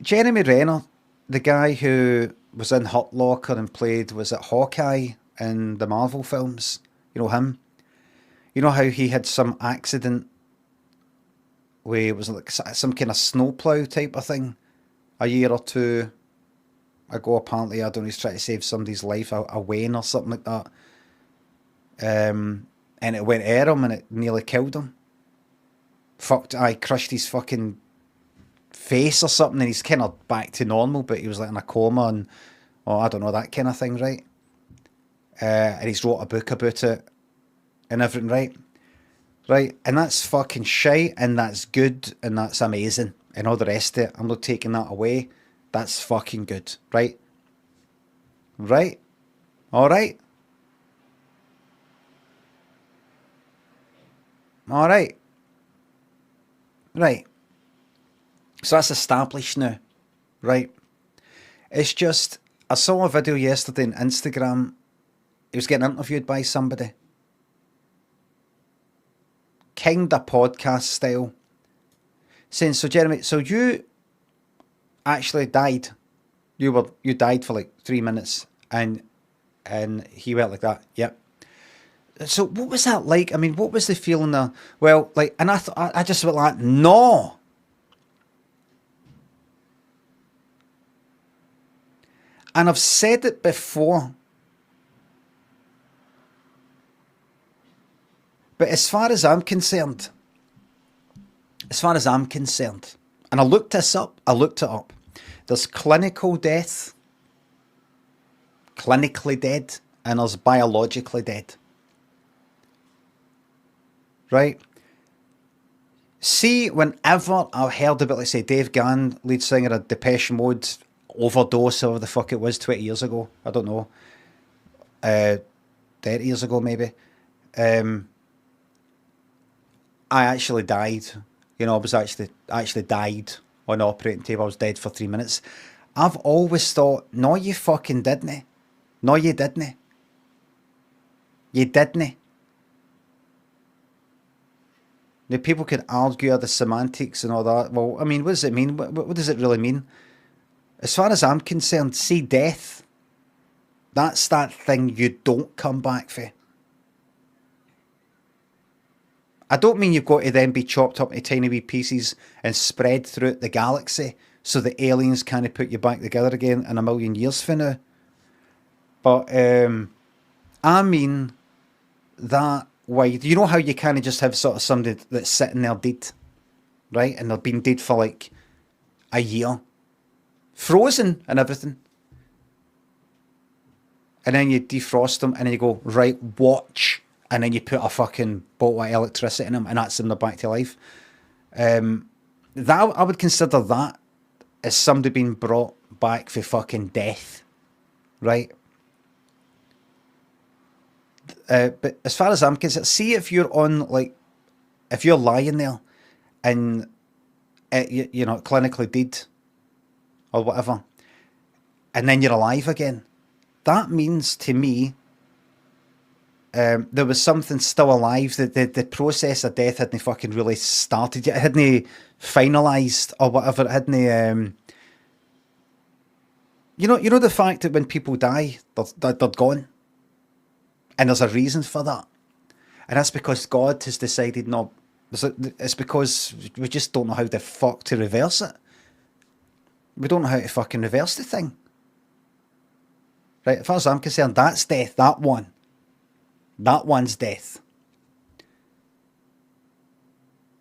Jeremy Renner, the guy who was in Hurt Locker and played, was it Hawkeye in the Marvel films? You know him? You know how he had some accident where it was like some kind of snowplow type of thing a year or two ago, apparently. I don't know, he's trying to save somebody's life, a Wayne or something like that. And it went at him and it nearly killed him. I crushed his fucking face or something, and he's kind of back to normal, but he was like in a coma and, oh, I don't know, that kind of thing, right? And he's wrote a book about it and everything, right? Right, and that's fucking shite, and that's good, and that's amazing, and all the rest of it. I'm not taking that away. That's fucking good, right? Right? Alright? Alright. Right. So that's established now, right? It's just, I saw a video yesterday on Instagram. He was getting interviewed by somebody. Kind of podcast style. Saying, so Jeremy, so you actually died. You died for like 3 minutes, and he went like that. Yep. So what was that like? I mean, what was the feeling there? Well, like, and I just went like, no. And I've said it before. But as far as I'm concerned, and I looked this up, there's clinical death, clinically dead, and there's biologically dead. Right? See, whenever I've heard about, let's say, Dave Gann, lead singer of Depeche Mode, overdose, or whatever the fuck it was 20 years ago, I don't know, 30 years ago maybe, I actually died. You know, I was actually died on the operating table. I was dead for 3 minutes. I've always thought, no, you fucking didn't. No, you didn't. You didn't. Now, people could argue the semantics and all that. Well, I mean, what does it mean? What does it really mean? As far as I'm concerned, see, death, that's that thing you don't come back for. I don't mean you've got to then be chopped up into tiny wee pieces and spread throughout the galaxy so the aliens can't put you back together again in a million years from now. But I mean that wide. You know how you kind of just have sort of somebody that's sitting there dead, right? And they've been dead for like a year, frozen and everything. And then you defrost them and then you go, right, watch. And then you put a fucking bottle of electricity in them, and that's them, they're back to life. That I would consider that as somebody being brought back for fucking death, right? But as far as I'm concerned, see if you're on, like, if you're lying there and you're not clinically dead or whatever, and then you're alive again, that means to me there was something still alive. That the process of death hadn't fucking really started yet. It hadn't finalised or whatever. It hadn't. You know the fact that when people die, they're gone, and there's a reason for that, and that's because God has decided no. It's because we just don't know how the fuck to reverse it. We don't know how to fucking reverse the thing. Right, as far as I'm concerned, that's death. That one's death.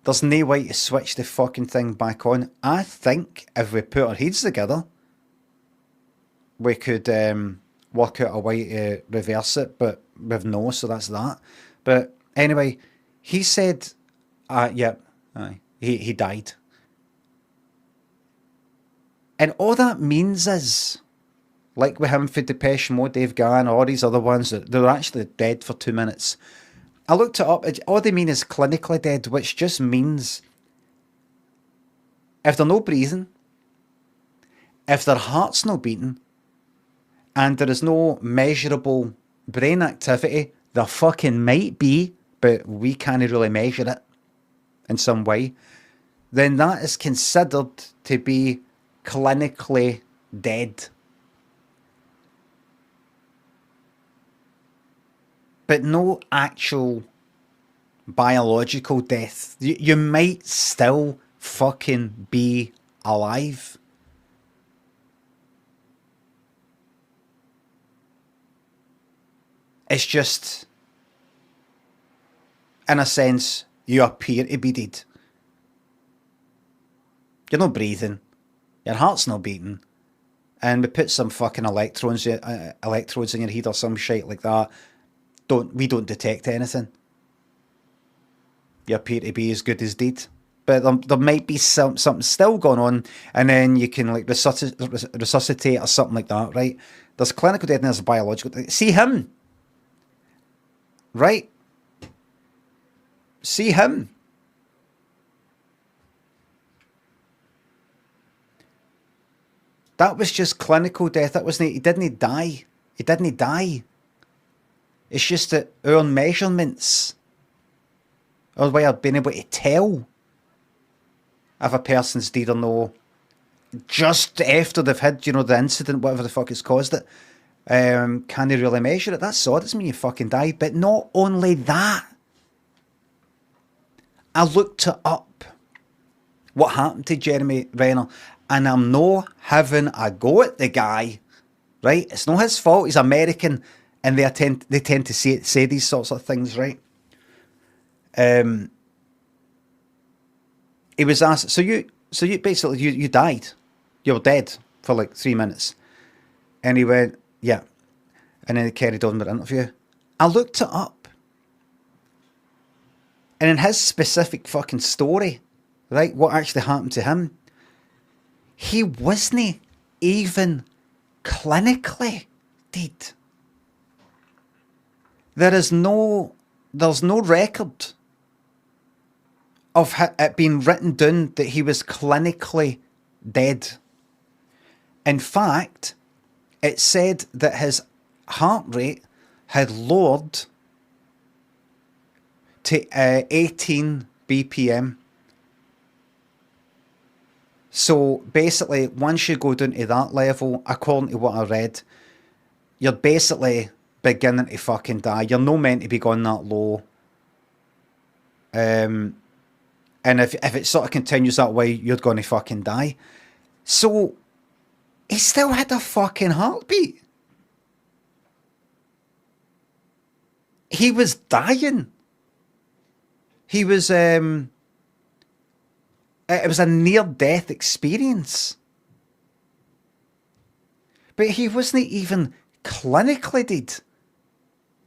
There's no way to switch the fucking thing back on. I think if we put our heads together, we could work out a way to reverse it, but we've no, so that's that. But anyway, he said, he died. And all that means is, like with him for Depeche Mode, Dave Gann, all these other ones, they're actually dead for 2 minutes. I looked it up. All they mean is clinically dead, which just means if they're not breathing, if their heart's not beating, and there is no measurable brain activity, there fucking might be, but we can't really measure it in some way, then that is considered to be clinically dead. But no actual biological death. You might still fucking be alive. It's just, in a sense, you appear to be dead. You're not breathing. Your heart's not beating. And we put some fucking electrodes in your head or some shit like that. We don't detect anything. You appear to be as good as dead. But there might be something still going on, and then you can like resuscitate or something like that, right? There's clinical death and there's biological. See him, right? See him. That was just clinical death. That wasn't. He didn't die. He didn't die. It's just that our measurements, our way of being able to tell if a person's dead or no, just after they've had, the incident, whatever the fuck has caused it, can they really measure it? That's all. It doesn't mean you fucking died. But not only that, I looked it up, what happened to Jeremy Renner, and I'm not having a go at the guy, right? It's not his fault. He's American, and they tend to say these sorts of things, right? He was asked, so you basically you died, you were dead for like 3 minutes, and he went, yeah, and then he carried on with the interview. I looked it up, and in his specific fucking story, right, what actually happened to him, he wasn't even clinically dead. There's no record of it being written down that he was clinically dead. In fact, it said that his heart rate had lowered to 18 BPM. So basically, once you go down to that level, according to what I read, you're basically beginning to fucking die. You're not meant to be going that low. And if it sort of continues that way, you're going to fucking die. So he still had a fucking heartbeat. He was dying. He was it was a near-death experience. But he wasn't even clinically dead.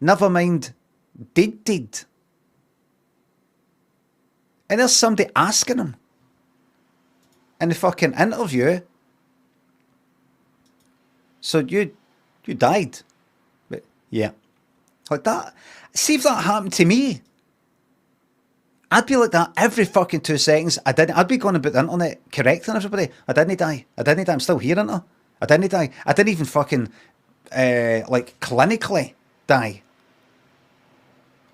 Never mind dead. And there's somebody asking him in the fucking interview, so you died? But yeah. Like that. See if that happened to me. I'd be like that every fucking 2 seconds. I'd be going about the internet correcting everybody. I didn't die. I'm still here, aren't I? I didn't die. I didn't even fucking like clinically die.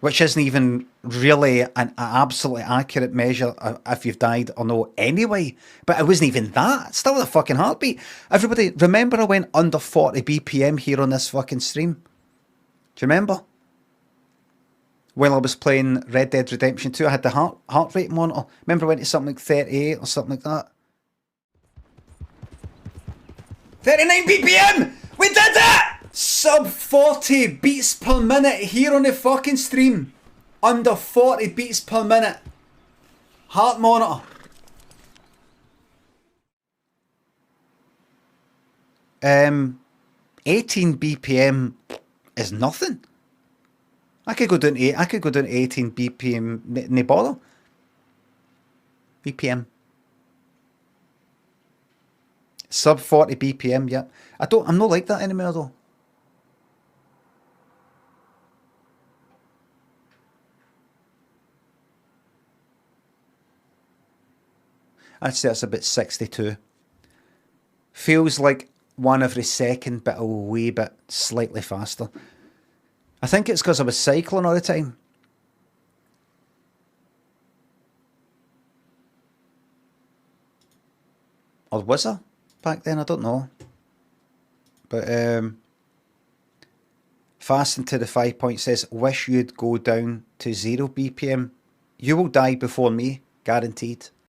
Which isn't even really an absolutely accurate measure if you've died or no anyway. But it wasn't even that. Still a fucking heartbeat. Everybody, remember I went under 40 BPM here on this fucking stream? Do you remember? While I was playing Red Dead Redemption 2, I had the heart rate monitor. Remember I went to something like 38 or something like that? 39 BPM! We did it! Sub 40 beats per minute here on the fucking stream. Under 40 beats per minute. Heart monitor. 18 BPM is nothing. I could go down to 18 BPM, no bother. BPM. Sub 40 BPM, yeah. I'm not like that anymore though. I'd say it's about 62. Feels like one every second, but a wee bit slightly faster. I think it's because I was cycling all the time. Or was I? back then? I don't know. But Fasten to the 5 point says, wish you'd go down to 0 BPM. You will die before me, guaranteed.